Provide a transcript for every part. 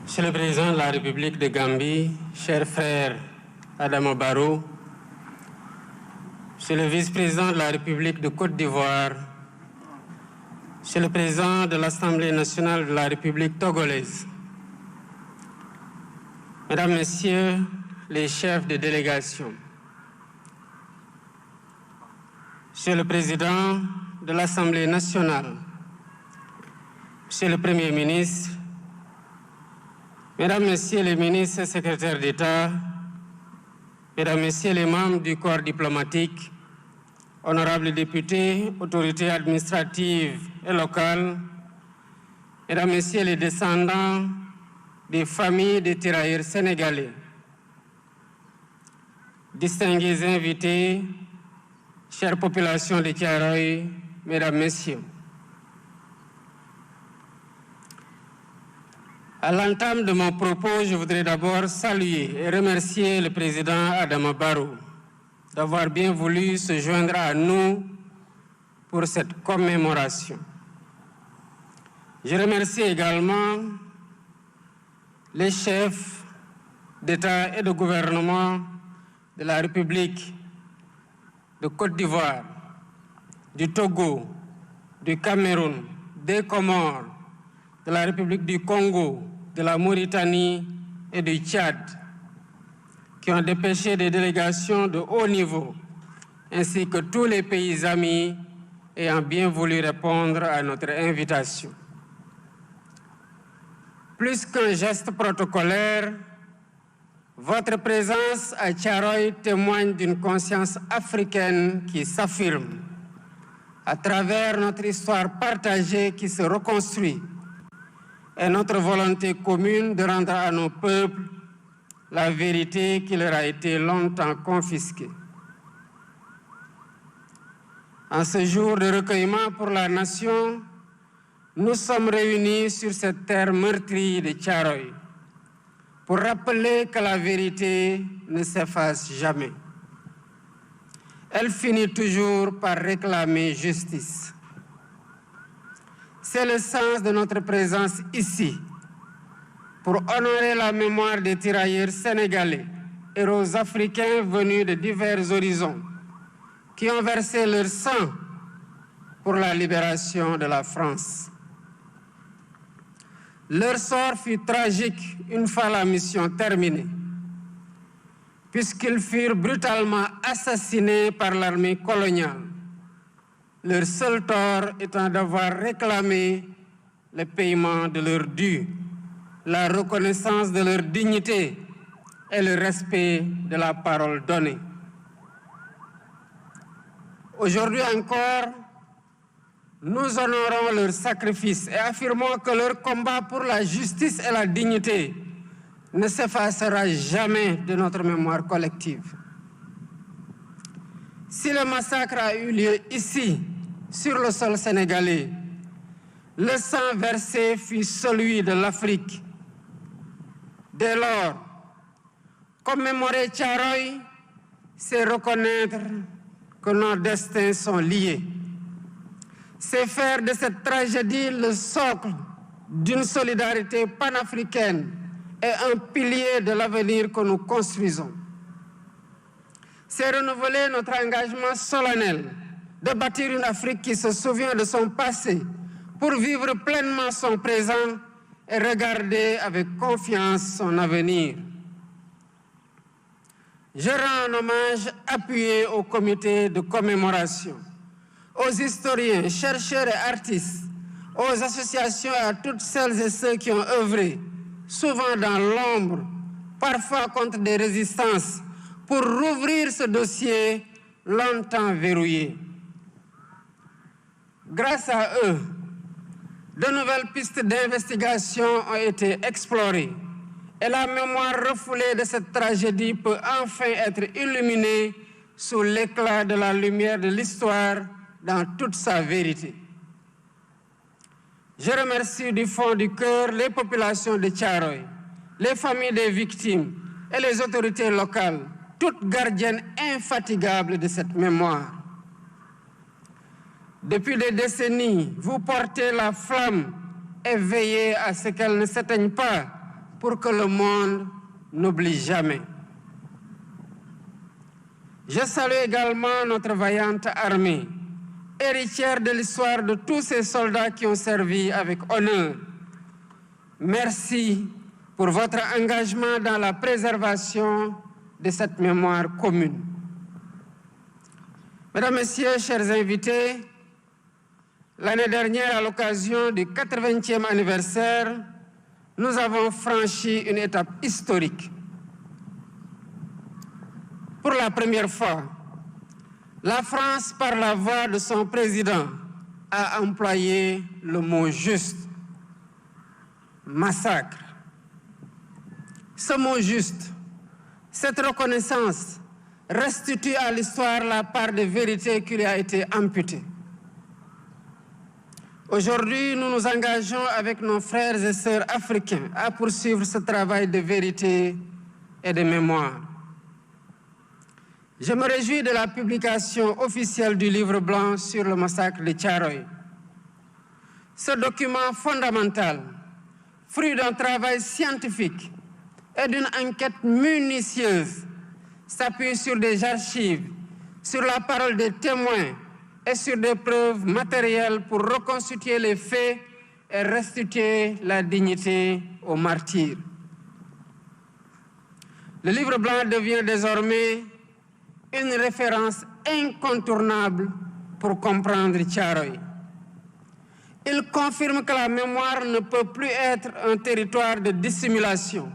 Monsieur le Président de la République de Gambie, cher frère Adama Barrow, Monsieur le Vice-président de la République de Côte d'Ivoire, Monsieur le Président de l'Assemblée nationale de la République togolaise, Mesdames, Messieurs les chefs de délégation, Monsieur le Président de l'Assemblée nationale, Monsieur le Premier ministre, Mesdames, Messieurs les ministres et secrétaires d'État, Mesdames, Messieurs les membres du corps diplomatique, honorables députés, autorités administratives et locales, Mesdames, Messieurs les descendants des familles des tirailleurs sénégalais, distingués invités, chère population de Thiaroye, Mesdames, Messieurs. À l'entame de mon propos, je voudrais d'abord saluer et remercier le président Adama Barrow d'avoir bien voulu se joindre à nous pour cette commémoration. Je remercie également les chefs d'État et de gouvernement de la République de Côte d'Ivoire, du Togo, du Cameroun, des Comores, de la République du Congo, de la Mauritanie et du Tchad, qui ont dépêché des délégations de haut niveau, ainsi que tous les pays amis ayant bien voulu répondre à notre invitation. Plus qu'un geste protocolaire, votre présence à Thiaroye témoigne d'une conscience africaine qui s'affirme à travers notre histoire partagée qui se reconstruit et notre volonté commune de rendre à nos peuples la vérité qui leur a été longtemps confisquée. En ce jour de recueillement pour la nation, nous sommes réunis sur cette terre meurtrie de Thiaroye pour rappeler que la vérité ne s'efface jamais. Elle finit toujours par réclamer justice. C'est le sens de notre présence ici, pour honorer la mémoire des tirailleurs sénégalais, héros africains venus de divers horizons, qui ont versé leur sang pour la libération de la France. Leur sort fut tragique une fois la mission terminée, puisqu'ils furent brutalement assassinés par l'armée coloniale, leur seul tort étant d'avoir réclamé le paiement de leur dû, la reconnaissance de leur dignité et le respect de la parole donnée. Aujourd'hui encore, nous honorons leur sacrifice et affirmons que leur combat pour la justice et la dignité ne s'effacera jamais de notre mémoire collective. Si le massacre a eu lieu ici, sur le sol sénégalais, le sang versé fut celui de l'Afrique. Dès lors, commémorer Thiaroye, c'est reconnaître que nos destins sont liés. C'est faire de cette tragédie le socle d'une solidarité panafricaine et un pilier de l'avenir que nous construisons. C'est renouveler notre engagement solennel de bâtir une Afrique qui se souvient de son passé pour vivre pleinement son présent et regarder avec confiance son avenir. Je rends un hommage appuyé au comité de commémoration, aux historiens, chercheurs et artistes, aux associations et à toutes celles et ceux qui ont œuvré, souvent dans l'ombre, parfois contre des résistances, pour rouvrir ce dossier longtemps verrouillé. Grâce à eux, de nouvelles pistes d'investigation ont été explorées et la mémoire refoulée de cette tragédie peut enfin être illuminée sous l'éclat de la lumière de l'histoire dans toute sa vérité. Je remercie du fond du cœur les populations de Thiaroye, les familles des victimes et les autorités locales, toutes gardiennes infatigables de cette mémoire. Depuis des décennies, vous portez la flamme et veillez à ce qu'elle ne s'éteigne pas pour que le monde n'oublie jamais. Je salue également notre vaillante armée, héritière de l'histoire de tous ces soldats qui ont servi avec honneur. Merci pour votre engagement dans la préservation de cette mémoire commune. Mesdames, Messieurs, chers invités, l'année dernière, à l'occasion du 80e anniversaire, nous avons franchi une étape historique. Pour la première fois, la France, par la voix de son président, a employé le mot juste, massacre. Ce mot juste, cette reconnaissance restitue à l'histoire la part de vérité qui lui a été amputée. Aujourd'hui, nous nous engageons avec nos frères et sœurs africains à poursuivre ce travail de vérité et de mémoire. Je me réjouis de la publication officielle du livre blanc sur le massacre de Thiaroye. Ce document fondamental, fruit d'un travail scientifique et d'une enquête minutieuse, s'appuie sur des archives, sur la parole des témoins et sur des preuves matérielles pour reconstituer les faits et restituer la dignité aux martyrs. Le livre blanc devient désormais une référence incontournable pour comprendre Thiaroye. Il confirme que la mémoire ne peut plus être un territoire de dissimulation,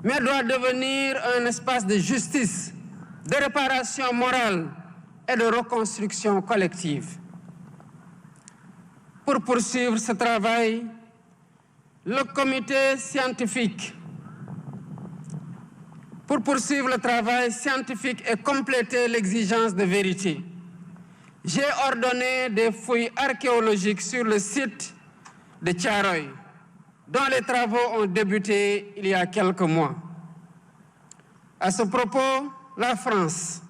mais doit devenir un espace de justice, de réparation morale et de reconstruction collective. Pour poursuivre ce travail, le comité scientifique, et compléter l'exigence de vérité, j'ai ordonné des fouilles archéologiques sur le site de Thiaroye, dont les travaux ont débuté il y a quelques mois. À ce propos, la France,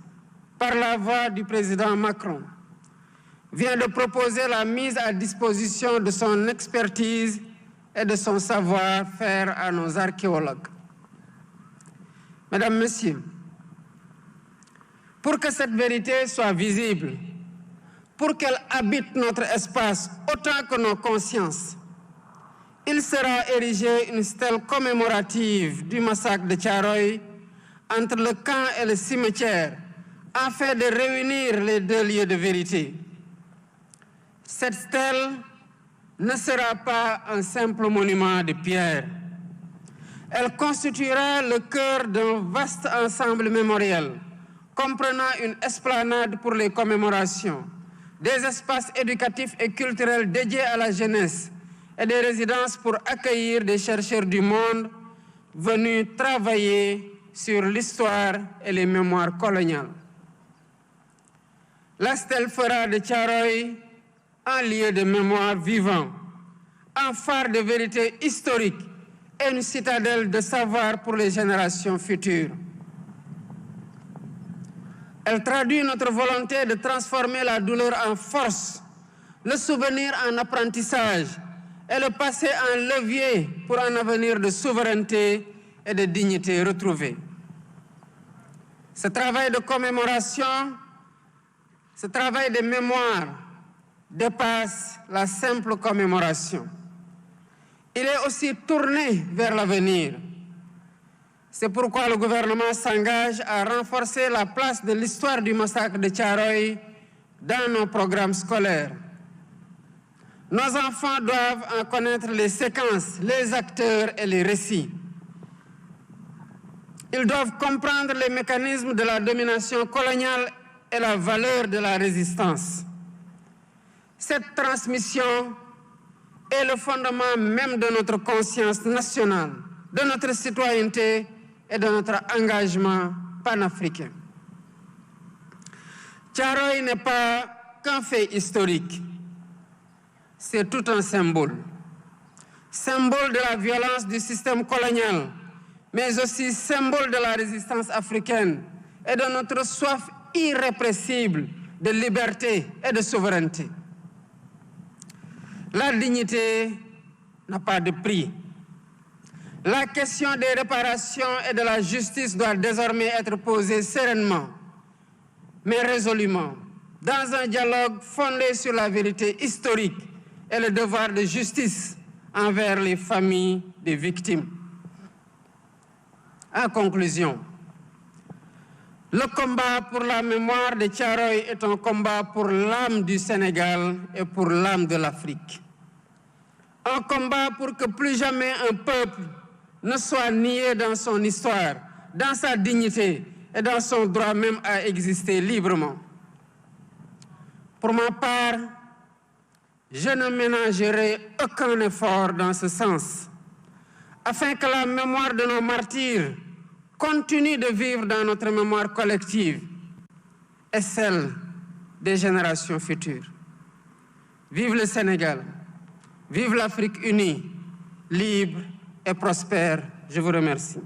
par la voix du président Macron, vient de proposer la mise à disposition de son expertise et de son savoir-faire à nos archéologues. Mesdames, Messieurs, pour que cette vérité soit visible, pour qu'elle habite notre espace autant que nos consciences, il sera érigé une stèle commémorative du massacre de Thiaroye entre le camp et le cimetière, afin de réunir les deux lieux de vérité. Cette stèle ne sera pas un simple monument de pierre. Elle constituera le cœur d'un vaste ensemble mémoriel, comprenant une esplanade pour les commémorations, des espaces éducatifs et culturels dédiés à la jeunesse et des résidences pour accueillir des chercheurs du monde venus travailler sur l'histoire et les mémoires coloniales. La stèle fera de Thiaroye un lieu de mémoire vivant, un phare de vérité historique et une citadelle de savoir pour les générations futures. Elle traduit notre volonté de transformer la douleur en force, le souvenir en apprentissage et le passé en levier pour un avenir de souveraineté et de dignité retrouvée. Ce travail de commémoration, ce travail de mémoire dépasse la simple commémoration. Il est aussi tourné vers l'avenir. C'est pourquoi le gouvernement s'engage à renforcer la place de l'histoire du massacre de Thiaroye dans nos programmes scolaires. Nos enfants doivent en connaître les séquences, les acteurs et les récits. Ils doivent comprendre les mécanismes de la domination coloniale et la valeur de la résistance. Cette transmission est le fondement même de notre conscience nationale, de notre citoyenneté et de notre engagement panafricain. Thiaroye n'est pas qu'un fait historique, c'est tout un symbole. Symbole de la violence du système colonial, mais aussi symbole de la résistance africaine et de notre soif irrépressible de liberté et de souveraineté. La dignité n'a pas de prix. La question des réparations et de la justice doit désormais être posée sereinement, mais résolument, dans un dialogue fondé sur la vérité historique et le devoir de justice envers les familles des victimes. En conclusion, le combat pour la mémoire de Thiaroye est un combat pour l'âme du Sénégal et pour l'âme de l'Afrique. Un combat pour que plus jamais un peuple ne soit nié dans son histoire, dans sa dignité et dans son droit même à exister librement. Pour ma part, je ne ménagerai aucun effort dans ce sens, afin que la mémoire de nos martyrs continue de vivre dans notre mémoire collective et celle des générations futures. Vive le Sénégal, vive l'Afrique unie, libre et prospère. Je vous remercie.